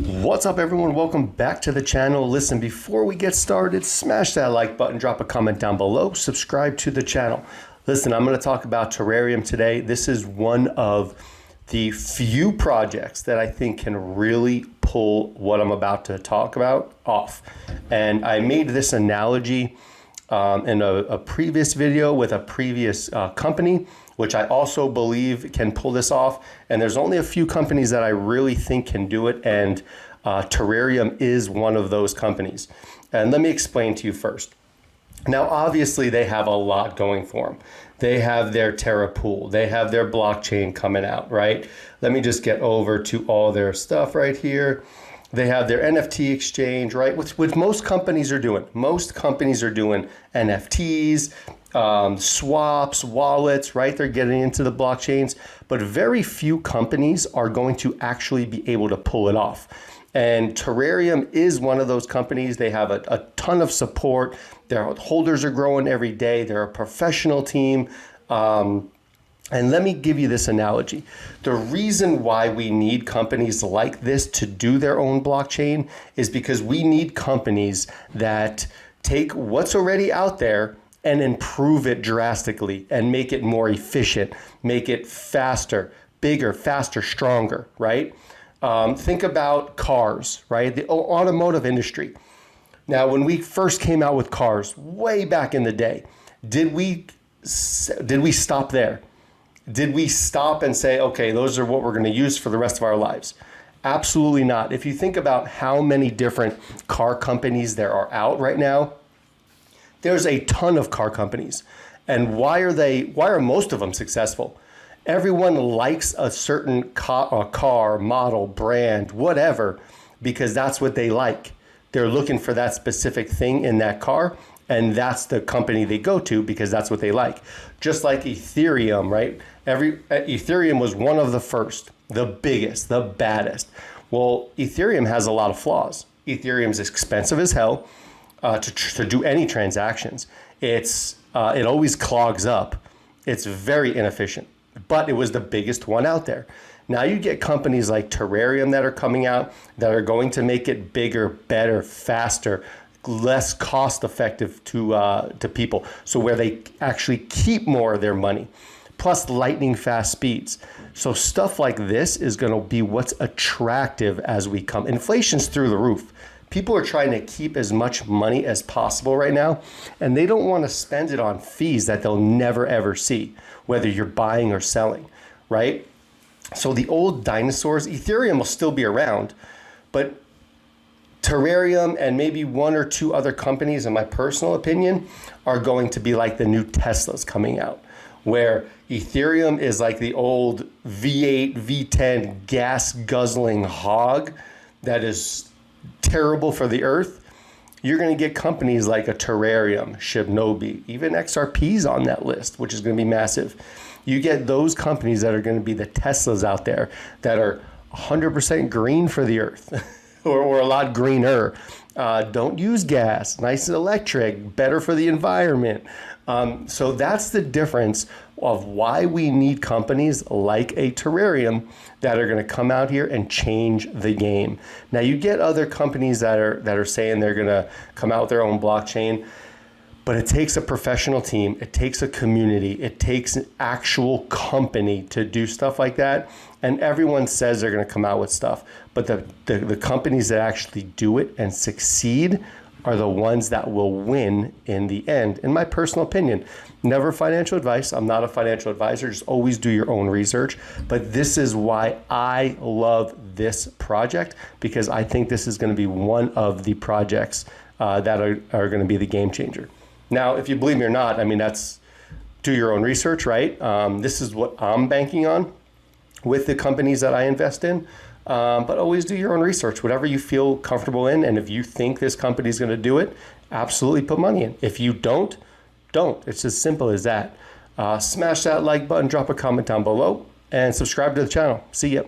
What's up, everyone? Welcome back to the channel. Listen, before we get started, smash that like button, drop a comment down below, subscribe to the channel. Listen, I'm going to talk about Terareum today. This is one of the few projects that I think can really pull what I'm about to talk about off. And I made this analogy in a previous video with a previous company, which I also believe can pull this off. And there's only a few companies that I really think can do it, and Terareum is one of those companies. And let me explain to you first. Now, obviously, they have a lot going for them. They have their Terra pool. They have their blockchain coming out, right? Let me just get over to all their stuff right here. They have their NFT exchange, right? Which most companies are doing. Most companies are doing NFTs, swaps, wallets, right? They're getting into the blockchains, but very few companies are going to actually be able to pull it off. And Terareum is one of those companies. They have a ton of support. Their holders are growing every day. They're a professional team. And let me give you this analogy. The reason why we need companies like this to do their own blockchain is because we need companies that take what's already out there and improve it drastically and make it more efficient, make it faster, bigger, faster, stronger, right? Think about cars, right? The automotive industry. Now, when we first came out with cars way back in the day, did we stop there? Did we stop and say, okay, those are what we're going to use for the rest of our lives? Absolutely not. If you think about how many different car companies there are out right now, there's a ton of car companies. And why are most of them successful? Everyone likes a certain car, model, brand, whatever, because that's what they like. They're looking for that specific thing in that car, and that's the company they go to because that's what they like. Just like Ethereum, right? Ethereum was one of the first, the biggest, the baddest. Well, Ethereum has a lot of flaws. Ethereum is expensive as hell to do any transactions. It always clogs up. It's very inefficient, but it was the biggest one out there. Now you get companies like Terareum that are coming out that are going to make it bigger, better, faster, less cost effective to people. So where they actually keep more of their money, plus lightning fast speeds. So stuff like this is going to be what's attractive as we come. Inflation's through the roof. People are trying to keep as much money as possible right now, and they don't want to spend it on fees that they'll never ever see, whether you're buying or selling, right? So the old dinosaurs, Ethereum will still be around, but Terareum and maybe one or two other companies, in my personal opinion, are going to be like the new Teslas coming out, where Ethereum is like the old V8, V10 gas guzzling hog that is terrible for the earth. You're going to get companies like a Terareum, Shinobi, even XRP's on that list, which is going to be massive. You get those companies that are going to be the Teslas out there that are 100% green for the earth. or a lot greener. Don't use gas, nice and electric, better for the environment. So that's the difference of why we need companies like a Terareum that are going to come out here and change the game. Now you get other companies that are saying they're going to come out with their own blockchain, but it takes a professional team, it takes a community, it takes an actual company to do stuff like that. And everyone says they're going to come out with stuff, but the companies that actually do it and succeed are the ones that will win in the end, in my personal opinion. Never financial advice. I'm not a financial advisor. Just always do your own research. But this is why I love this project, because I think this is going to be one of the projects that are going to be the game changer. Now, if you believe me or not, I mean, do your own research, right? This is what I'm banking on with the companies that I invest in. But always do your own research, whatever you feel comfortable in. And if you think this company is going to do it, absolutely put money in. If you don't. It's as simple as that. Smash that like button, drop a comment down below, and subscribe to the channel. See ya.